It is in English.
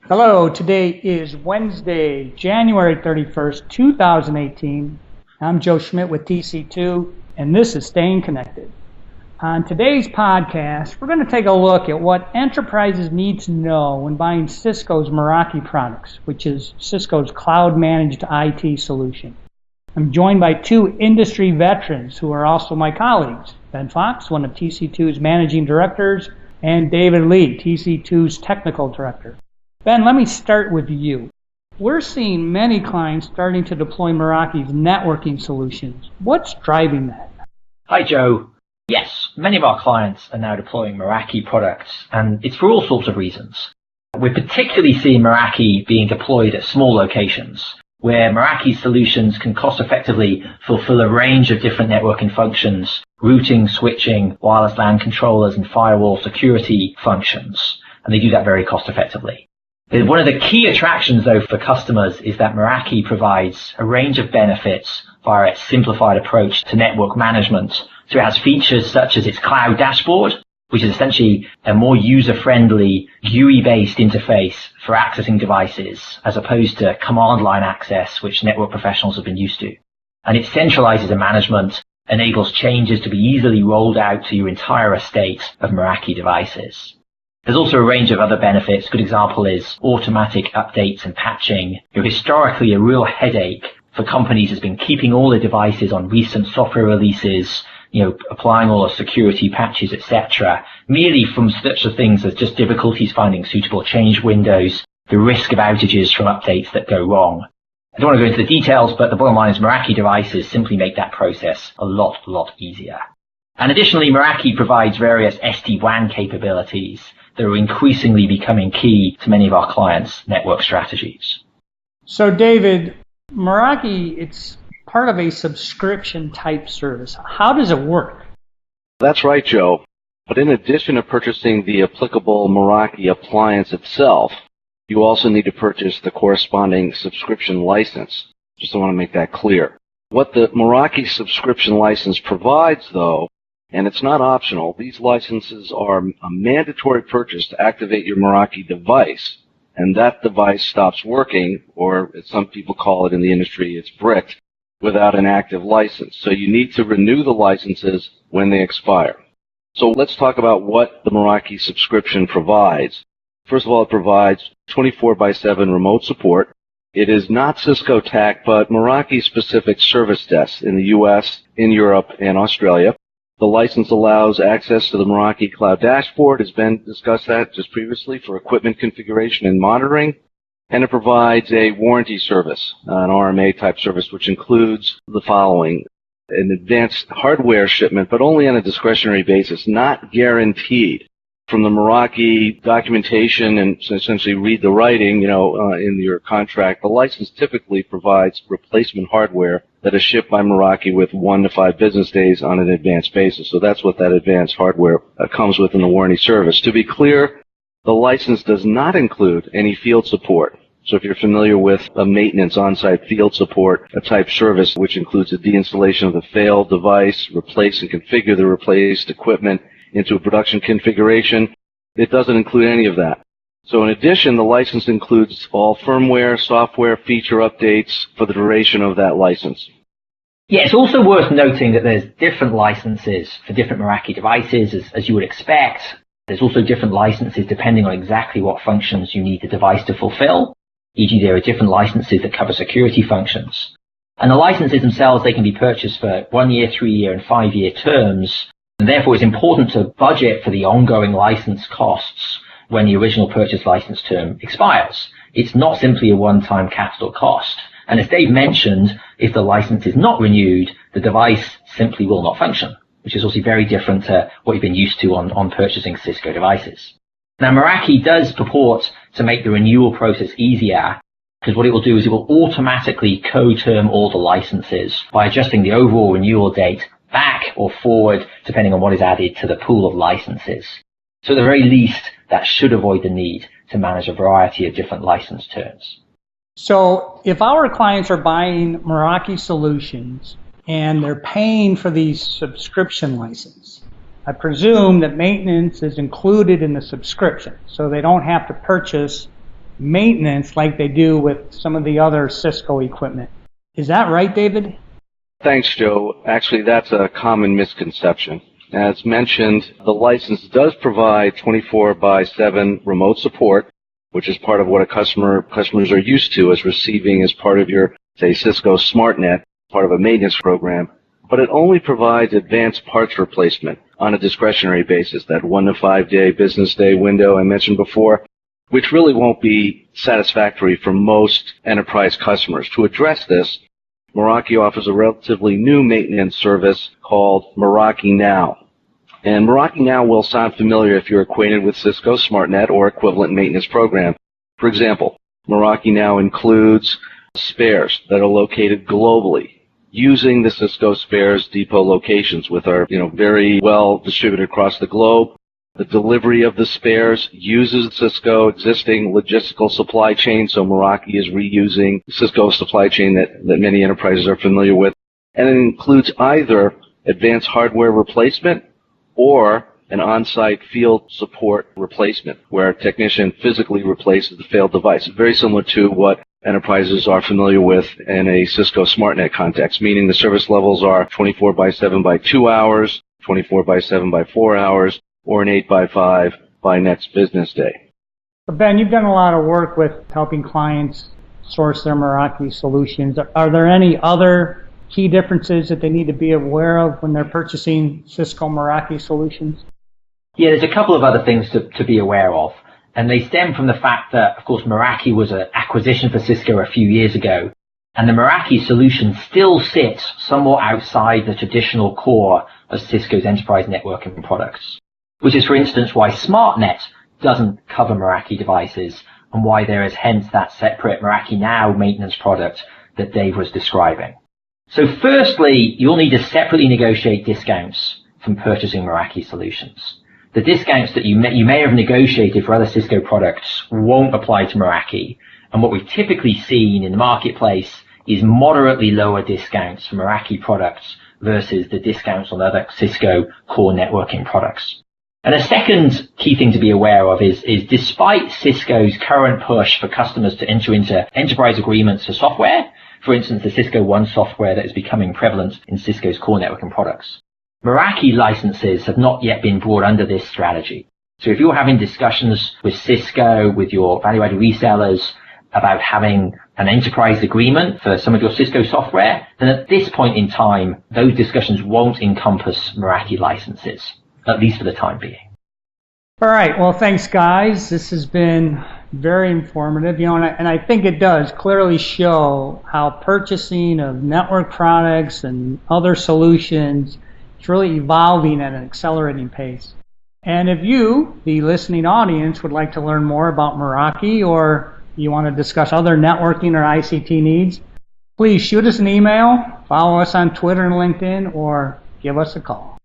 Hello, today is Wednesday, January 31st, 2018. I'm Joe Schmidt with TC2, and this is Staying Connected. On today's podcast, we're going to take a look at what enterprises need to know when buying Cisco's Meraki products, which is Cisco's cloud-managed IT solution. I'm joined by two industry veterans who are also my colleagues, Ben Fox, one of TC2's managing directors, and David Lee, TC2's technical director. Ben, let me start with you. We're seeing many clients starting to deploy Meraki's networking solutions. What's driving that? Hi, Joe. Yes, many of our clients are now deploying Meraki products, and it's for all sorts of reasons. We're particularly seeing Meraki being deployed at small locations, where Meraki solutions can cost-effectively fulfill a range of different networking functions, routing, switching, wireless LAN controllers, and firewall security functions, and they do that very cost-effectively. One of the key attractions, though, for customers is that Meraki provides a range of benefits via its simplified approach to network management. So it has features such as its cloud dashboard, which is essentially a more user-friendly GUI-based interface for accessing devices, as opposed to command line access, which network professionals have been used to. And it centralizes the management, enables changes to be easily rolled out to your entire estate of Meraki devices. There's also a range of other benefits. A good example is automatic updates and patching. Historically, a real headache for companies has been keeping all their devices on recent software releases, applying all the security patches, etc., merely from such things as just difficulties finding suitable change windows, the risk of outages from updates that go wrong. I don't want to go into the details, but the bottom line is Meraki devices simply make that process a lot easier. And additionally, Meraki provides various SD-WAN capabilities that are increasingly becoming key to many of our clients' network strategies. So, David, Meraki, it's part of a subscription type service. How does it work? That's right, Joe. But in addition to purchasing the applicable Meraki appliance itself, you also need to purchase the corresponding subscription license. Just want to make that clear. What the Meraki subscription license provides, though, and it's not optional, these licenses are a mandatory purchase to activate your Meraki device, and that device stops working, or as some people call it in the industry, it's bricked, without an active license. So you need to renew the licenses when they expire. So let's talk about what the Meraki subscription provides. First of all, it provides 24/7 remote support. It is not Cisco TAC, but Meraki-specific service desks in the U.S., in Europe, and Australia. The license allows access to the Meraki Cloud Dashboard, as Ben discussed that just previously, for equipment configuration and monitoring. And it provides a warranty service, an RMA type service, which includes the following: an advanced hardware shipment, but only on a discretionary basis, not guaranteed. From the Meraki documentation and essentially read the writing, in your contract, the license typically provides replacement hardware that is shipped by Meraki with 1 to 5 business days on an advanced basis. So that's what that advanced hardware comes with in the warranty service. To be clear, the license does not include any field support. So if you're familiar with a maintenance on-site field support, a type service which includes the deinstallation of the failed device, replace and configure the replaced equipment into a production configuration, it doesn't include any of that. So in addition, the license includes all firmware, software, feature updates for the duration of that license. Yeah, it's also worth noting that there's different licenses for different Meraki devices, as you would expect. There's also different licenses depending on exactly what functions you need the device to fulfill. E.g., there are different licenses that cover security functions. And the licenses themselves, they can be purchased for 1 year, 3 year, and 5 year terms. And therefore, it's important to budget for the ongoing license costs when the original purchase license term expires. It's not simply a one-time capital cost. And as Dave mentioned, if the license is not renewed, the device simply will not function, which is also very different to what you've been used to on purchasing Cisco devices. Now, Meraki does purport to make the renewal process easier, because what it will do is it will automatically co-term all the licenses by adjusting the overall renewal date back or forward, depending on what is added to the pool of licenses. So at the very least, that should avoid the need to manage a variety of different license terms. So if our clients are buying Meraki solutions and they're paying for the subscription license, I presume that maintenance is included in the subscription, so they don't have to purchase maintenance like they do with some of the other Cisco equipment. Is that right, David? Thanks, Joe. Actually, that's a common misconception. As mentioned, the license does provide 24/7 remote support, which is part of what customers are used to as receiving as part of your, say, Cisco SmartNet, part of a maintenance program. But it only provides advanced parts replacement on a discretionary basis, that 1 to 5 day business day window I mentioned before, which really won't be satisfactory for most enterprise customers. To address this, Meraki offers a relatively new maintenance service called Meraki Now. And Meraki Now will sound familiar if you're acquainted with Cisco SmartNet or equivalent maintenance program. For example, Meraki Now includes spares that are located globally using the Cisco Spares Depot locations, with our, very well distributed across the globe. The delivery of the spares uses Cisco existing logistical supply chain, so Meraki is reusing Cisco supply chain that many enterprises are familiar with. And it includes either advanced hardware replacement or an on-site field support replacement, where a technician physically replaces the failed device. Very similar to what enterprises are familiar with in a Cisco SmartNet context, meaning the service levels are 24/7 by 2 hours, 24/7 by 4 hours, or an 8/5 by next business day. Ben, you've done a lot of work with helping clients source their Meraki solutions. Are there any other key differences that they need to be aware of when they're purchasing Cisco Meraki solutions? Yeah, there's a couple of other things to be aware of. And they stem from the fact that, of course, Meraki was an acquisition for Cisco a few years ago. And the Meraki solution still sits somewhat outside the traditional core of Cisco's enterprise networking products, which is, for instance, why SmartNet doesn't cover Meraki devices and why there is hence that separate Meraki Now maintenance product that Dave was describing. So firstly, you'll need to separately negotiate discounts from purchasing Meraki solutions. The discounts that you may have negotiated for other Cisco products won't apply to Meraki, and what we've typically seen in the marketplace is moderately lower discounts for Meraki products versus the discounts on other Cisco core networking products. And a second key thing to be aware of is despite Cisco's current push for customers to enter into enterprise agreements for software, for instance, the Cisco One software that is becoming prevalent in Cisco's core networking products, Meraki licenses have not yet been brought under this strategy. So if you're having discussions with Cisco, with your value-added resellers about having an enterprise agreement for some of your Cisco software, then at this point in time, those discussions won't encompass Meraki licenses, at least for the time being. All right. Well, thanks, guys. This has been very informative. And I think it does clearly show how purchasing of network products and other solutions is really evolving at an accelerating pace. And if you, the listening audience, would like to learn more about Meraki, or you want to discuss other networking or ICT needs, please shoot us an email, follow us on Twitter and LinkedIn, or give us a call.